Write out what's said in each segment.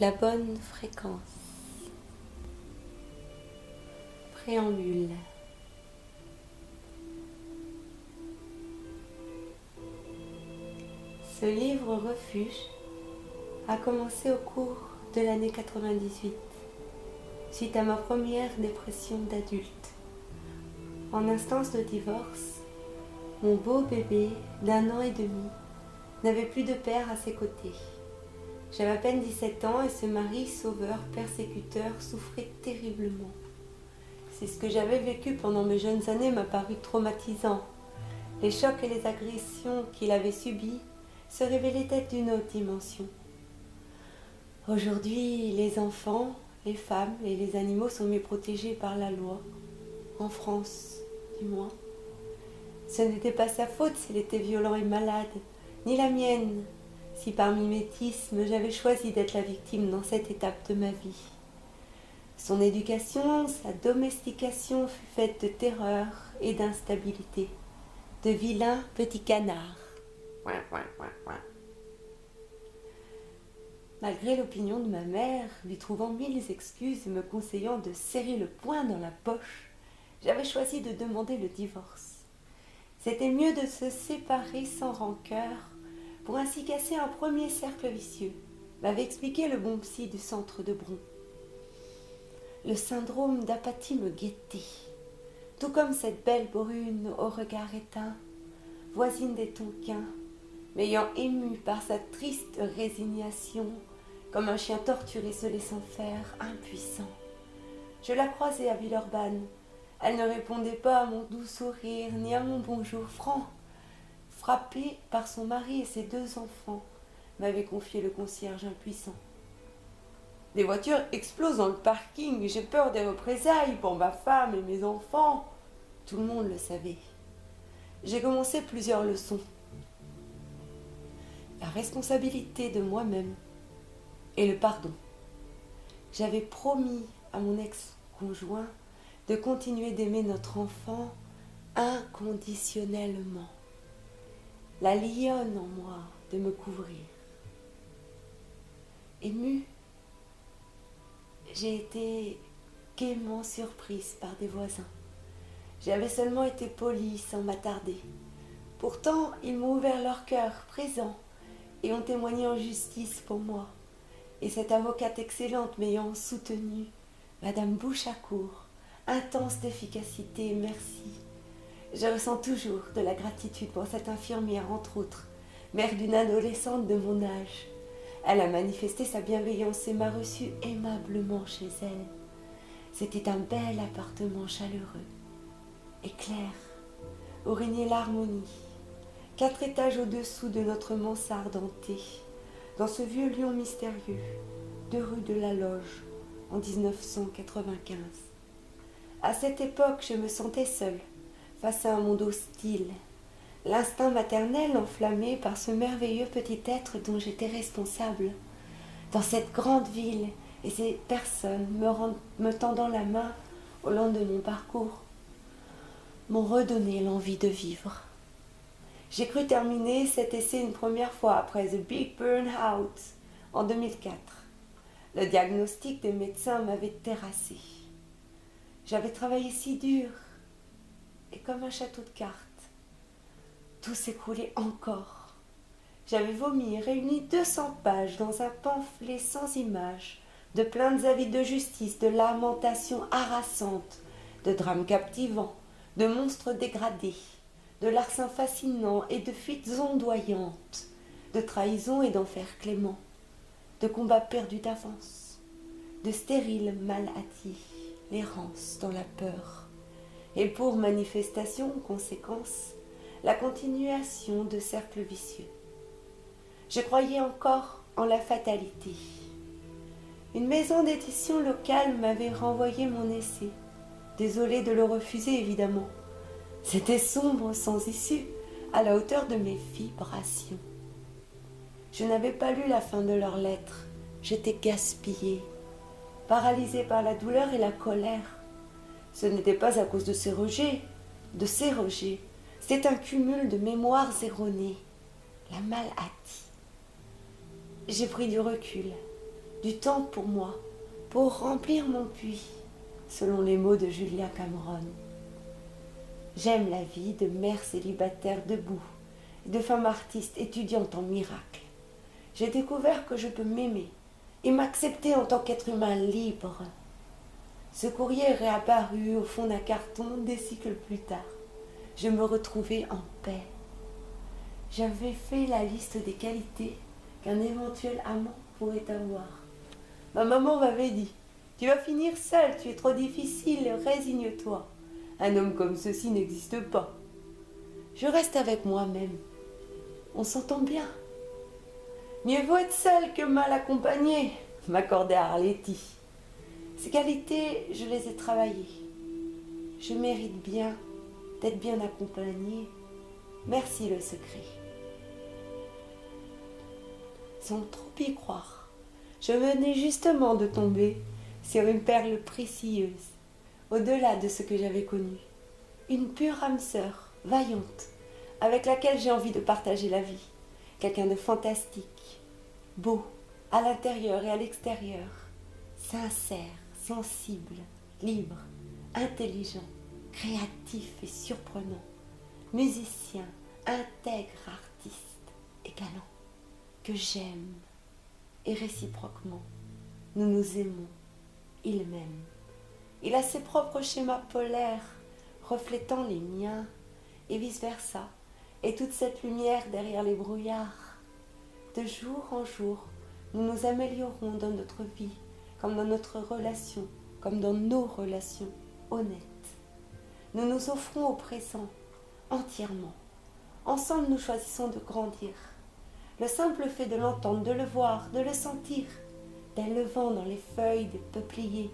La bonne fréquence. Préambule. Ce livre refuge a commencé au cours de l'année 98, suite à ma première dépression d'adulte. En instance de divorce, mon beau bébé d'1 an et demi n'avait plus de père à ses côtés. J'avais à peine 17 ans et ce mari sauveur persécuteur souffrait terriblement. C'est ce que j'avais vécu pendant mes jeunes années m'a paru traumatisant. Les chocs et les agressions qu'il avait subis se révélaient être d'une autre dimension. Aujourd'hui, les enfants, les femmes et les animaux sont mieux protégés par la loi, en France du moins. Ce n'était pas sa faute s'il était violent et malade, ni la mienne, si par mimétisme j'avais choisi d'être la victime dans cette étape de ma vie. Son éducation, sa domestication fut faite de terreur et d'instabilité, de vilains petits canards. Malgré l'opinion de ma mère, lui trouvant 1000 excuses et me conseillant de serrer le poing dans la poche, j'avais choisi de demander le divorce. C'était mieux de se séparer sans rancœur, pour ainsi casser un premier cercle vicieux, m'avait expliqué le bon psy du centre de Bron. Le syndrome d'apathie me guettait, tout comme cette belle brune au regard éteint, voisine des Tonquins, m'ayant ému par sa triste résignation, comme un chien torturé se laissant faire, impuissant. Je la croisai à Villeurbanne. Elle ne répondait pas à mon doux sourire, ni à mon bonjour franc. Frappée par son mari et ses 2 enfants, m'avait confié le concierge impuissant. Des voitures explosent dans le parking, j'ai peur des représailles pour ma femme et mes enfants. Tout le monde le savait. J'ai commencé plusieurs leçons. La responsabilité de moi-même et le pardon. J'avais promis à mon ex-conjoint de continuer d'aimer notre enfant inconditionnellement. La lionne en moi de me couvrir. Émue, j'ai été gaiement surprise par des voisins. J'avais seulement été polie sans m'attarder. Pourtant, ils m'ont ouvert leur cœur présent et ont témoigné en justice pour moi. Et cette avocate excellente m'ayant soutenue, Madame Bouchacourt, intense d'efficacité, merci. Je ressens toujours de la gratitude pour cette infirmière, entre autres, mère d'une adolescente de mon âge. Elle a manifesté sa bienveillance et m'a reçu aimablement chez elle. C'était un bel appartement chaleureux et clair, où régnait l'harmonie. 4 étages au-dessous de notre mansarde hantée, dans ce vieux Lyon mystérieux, 2 rue de la Loge, en 1995. À cette époque, je me sentais seule, face à un monde hostile. L'instinct maternel enflammé par ce merveilleux petit être dont j'étais responsable. Dans cette grande ville, et ces personnes me tendant la main au long de mon parcours, m'ont redonné l'envie de vivre. J'ai cru terminer cet essai une première fois après The Big Burnout en 2004. Le diagnostic des médecins m'avait terrassé. J'avais travaillé si dur et comme un château de cartes. Tout s'écroulait encore. J'avais vomi et réuni 200 pages dans un pamphlet sans images, de plaintes à vide de justice, de lamentations harassantes, de drames captivants, de monstres dégradés, de larcins fascinants et de fuites ondoyantes, de trahisons et d'enfers cléments, de combats perdus d'avance, de stériles maladies, l'errance dans la peur, et pour manifestation, conséquence, la continuation de cercles vicieux. Je croyais encore en la fatalité. Une maison d'édition locale m'avait renvoyé mon essai. Désolée de le refuser, évidemment. C'était sombre sans issue, à la hauteur de mes vibrations. Je n'avais pas lu la fin de leurs lettres. J'étais gaspillée, paralysée par la douleur et la colère. Ce n'était pas à cause de ces rejets, c'était un cumul de mémoires erronées, la maladie. J'ai pris du recul, du temps pour moi, pour remplir mon puits, selon les mots de Julia Cameron. J'aime la vie de mère célibataire debout, et de femme artiste étudiante en miracle. J'ai découvert que je peux m'aimer et m'accepter en tant qu'être humain libre. Ce courrier est réapparu au fond d'un carton des cycles plus tard. Je me retrouvais en paix. J'avais fait la liste des qualités qu'un éventuel amant pourrait avoir. Ma maman m'avait dit « Tu vas finir seule, tu es trop difficile, résigne-toi. Un homme comme ceci n'existe pas. » Je reste avec moi-même. On s'entend bien. Mieux vaut être seule que mal accompagnée, m'accordait Arletty. Ces qualités, je les ai travaillées. Je mérite bien d'être bien accompagnée. Merci le secret. Sans trop y croire, je venais justement de tomber sur une perle précieuse, au-delà de ce que j'avais connu. Une pure âme sœur, vaillante, avec laquelle j'ai envie de partager la vie. Quelqu'un de fantastique, beau, à l'intérieur et à l'extérieur, sincère, sensible, libre, intelligent, créatif et surprenant, musicien, intègre, artiste et galant, que j'aime, et réciproquement, nous nous aimons, il m'aime. Il a ses propres schémas polaires, reflétant les miens, et vice-versa, et toute cette lumière derrière les brouillards. De jour en jour, nous nous améliorons dans notre vie, comme dans notre relation, comme dans nos relations honnêtes. Nous nous offrons au présent, entièrement. Ensemble, nous choisissons de grandir. Le simple fait de l'entendre, de le voir, de le sentir, tel le vent dans les feuilles des peupliers,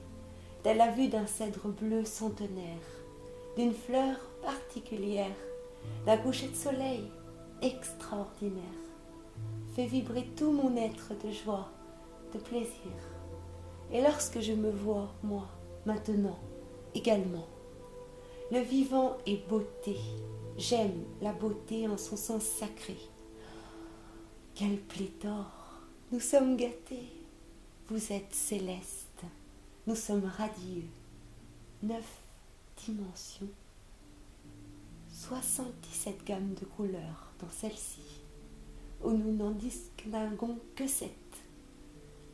tel la vue d'un cèdre bleu centenaire, d'une fleur particulière, d'un coucher de soleil extraordinaire, fait vibrer tout mon être de joie, de plaisir. Et lorsque je me vois, moi, maintenant, également, le vivant est beauté. J'aime la beauté en son sens sacré. Quel pléthore! Nous sommes gâtés. Vous êtes célestes. Nous sommes radieux. 9 dimensions. 77 gammes de couleurs dans celle-ci, où nous n'en distinguons que 7.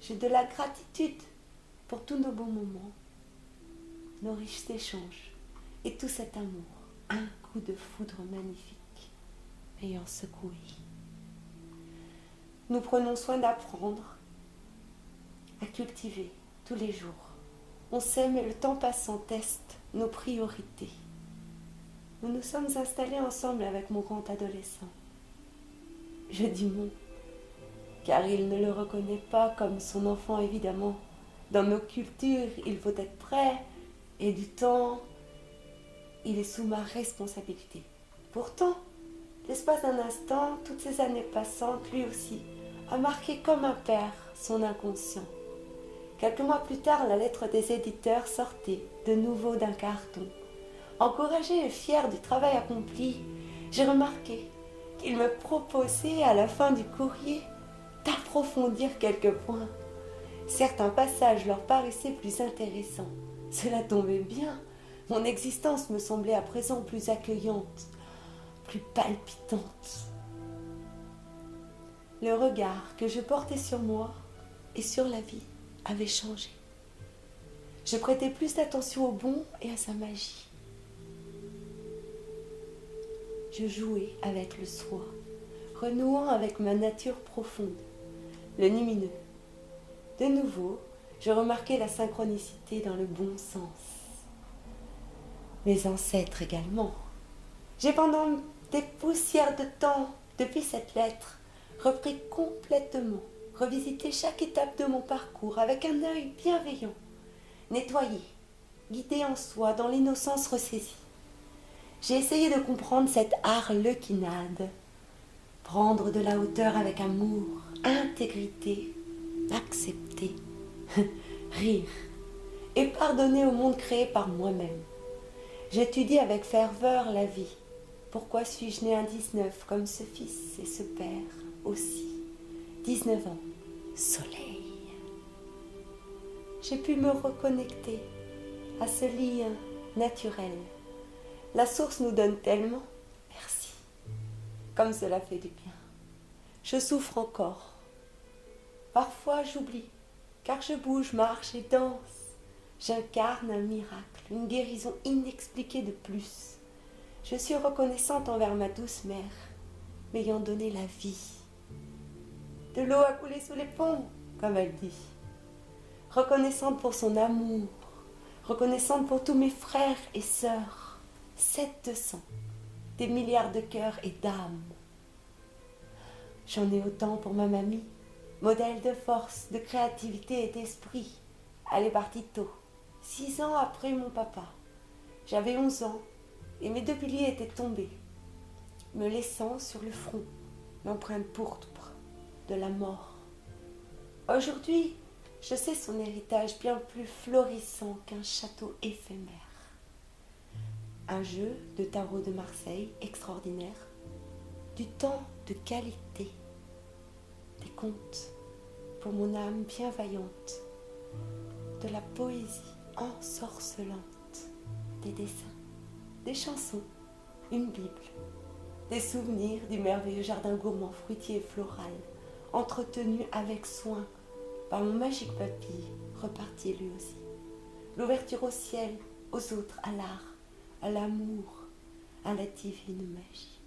J'ai de la gratitude pour tous nos beaux moments, nos riches échanges et tout cet amour, un coup de foudre magnifique, ayant secoué. Nous prenons soin d'apprendre à cultiver tous les jours. On s'aime et le temps passant teste nos priorités. Nous nous sommes installés ensemble avec mon grand adolescent. Je dis mon, car il ne le reconnaît pas comme son enfant évidemment. Dans nos cultures, il faut être prêt et du temps, il est sous ma responsabilité. Pourtant, l'espace d'un instant, toutes ces années passantes, lui aussi, a marqué comme un père son inconscient. Quelques mois plus tard, la lettre des éditeurs sortait de nouveau d'un carton. Encouragé et fier du travail accompli, j'ai remarqué qu'il me proposait à la fin du courrier d'approfondir quelques points. Certains passages leur paraissaient plus intéressants. Cela tombait bien. Mon existence me semblait à présent plus accueillante, plus palpitante. Le regard que je portais sur moi et sur la vie avait changé. Je prêtais plus d'attention au bon et à sa magie. Je jouais avec le soi, renouant avec ma nature profonde, le lumineux. De nouveau, je remarquais la synchronicité dans le bon sens. Mes ancêtres également. J'ai pendant des poussières de temps, depuis cette lettre, repris complètement, revisité chaque étape de mon parcours avec un œil bienveillant, nettoyé, guidé en soi dans l'innocence ressaisie. J'ai essayé de comprendre cette harlequinade, prendre de la hauteur avec amour, intégrité, accepter, rire et pardonner au monde créé par moi-même. J'étudie avec ferveur la vie. Pourquoi suis-je né un 19 comme ce fils et ce père aussi? 19 ans, soleil. j'ai pu me reconnecter à ce lien naturel. La source nous donne tellement. Merci. Comme cela fait du bien. Je souffre encore. Parfois j'oublie, car je bouge, marche et danse. J'incarne un miracle, une guérison inexpliquée de plus. Je suis reconnaissante envers ma douce mère, m'ayant donné la vie. De l'eau a coulé sous les ponts, comme elle dit. Reconnaissante pour son amour, reconnaissante pour tous mes frères et sœurs, 700, des milliards de cœurs et d'âmes. J'en ai autant pour ma mamie, modèle de force, de créativité et d'esprit. Elle est partie tôt, 6 ans après mon papa. J'avais 11 ans et mes 2 piliers étaient tombés, me laissant sur le front l'empreinte pourpre de la mort. Aujourd'hui, je sais son héritage bien plus florissant qu'un château éphémère. Un jeu de tarot de Marseille extraordinaire, du temps de qualité, des contes pour mon âme bienveillante, de la poésie ensorcelante, des dessins, des chansons, une Bible, des souvenirs du merveilleux jardin gourmand fruitier et floral, entretenu avec soin par mon magique papy, reparti lui aussi. L'ouverture au ciel, aux autres, à l'art, à l'amour, à la divine magie.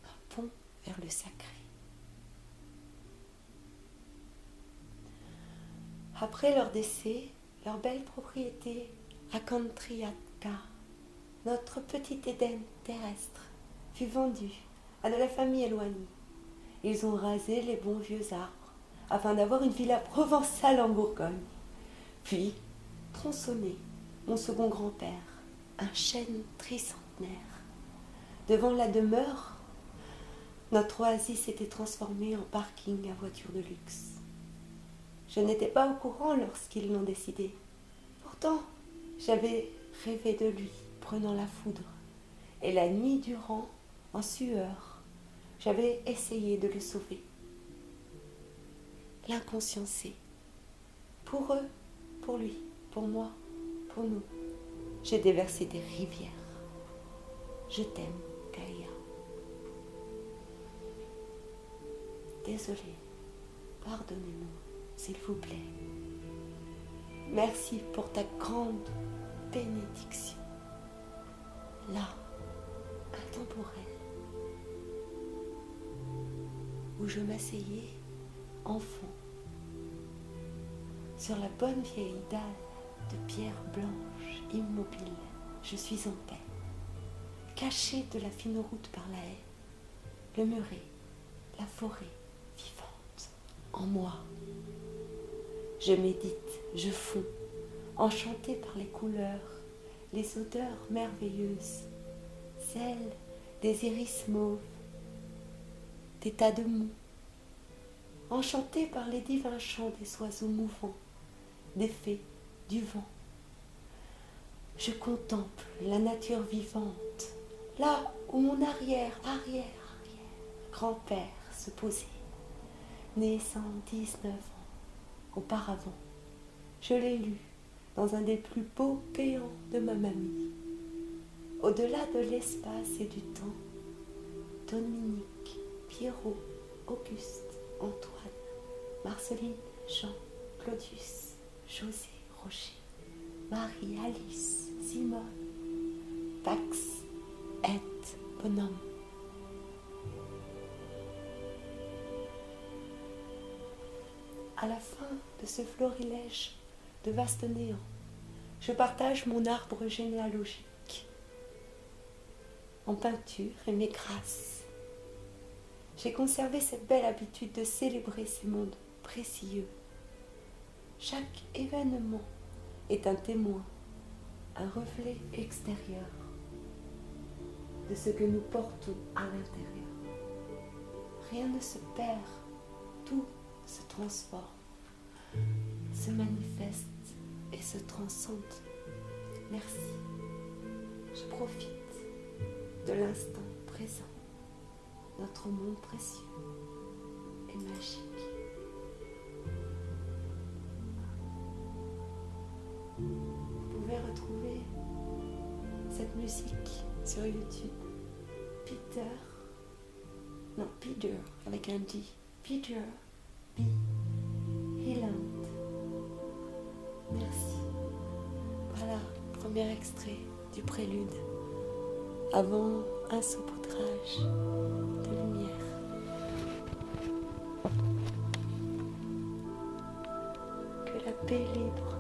Un pont vers le sacré. Après leur décès, leur belle propriété à Kantriatka, notre petit Éden terrestre, fut vendu à de la famille éloignée. Ils ont rasé les bons vieux arbres afin d'avoir une villa provençale en Bourgogne. Puis, tronçonné, mon second grand-père, un chêne tricentenaire. Devant la demeure, notre oasis s'était transformée en parking à voitures de luxe. Je n'étais pas au courant lorsqu'ils l'ont décidé. Pourtant, j'avais rêvé de lui, prenant la foudre. Et la nuit durant, en sueur, j'avais essayé de le sauver. L'inconsciencé. Pour eux, pour lui, pour moi, pour nous. J'ai déversé des rivières. Je t'aime, Gaïa. Désolée, pardonnez-nous, s'il vous plaît. Merci pour ta grande bénédiction. Là, intemporelle, où je m'asseyais, enfant, sur la bonne vieille dalle de pierre blanche, immobile, je suis en paix, cachée de la fine route par la haie, le muret, la forêt vivante, en moi. Je médite, je fonds, enchantée par les couleurs, les odeurs merveilleuses, celles des iris mauves, des tas de mou, enchantée par les divins chants des oiseaux mouvants, des fées, du vent. Je contemple la nature vivante, là où mon arrière-grand-père se posait, né 119 ans auparavant. Je l'ai lu dans un des plus beaux péants de ma mamie. Au-delà de l'espace et du temps, Dominique, Pierrot, Auguste, Antoine, Marceline, Jean, Claudius, José, Roger, Marie, Alice, Simone, Pax et Bonhomme. À la fin de ce florilège de vaste néant, je partage mon arbre généalogique en peinture et mes grâces. J'ai conservé cette belle habitude de célébrer ces mondes précieux. Chaque événement est un témoin, un reflet extérieur de ce que nous portons à l'intérieur. Rien ne se perd, tout se transforme, se manifeste et se transcende. Merci. Je profite de l'instant présent. Notre monde précieux et magique. musique sur YouTube. Peter. Non, Peter, avec un D. Peter B. Hyland. Merci. Voilà, premier extrait du prélude. Avant un saupoudrage de lumière. Que la paix libre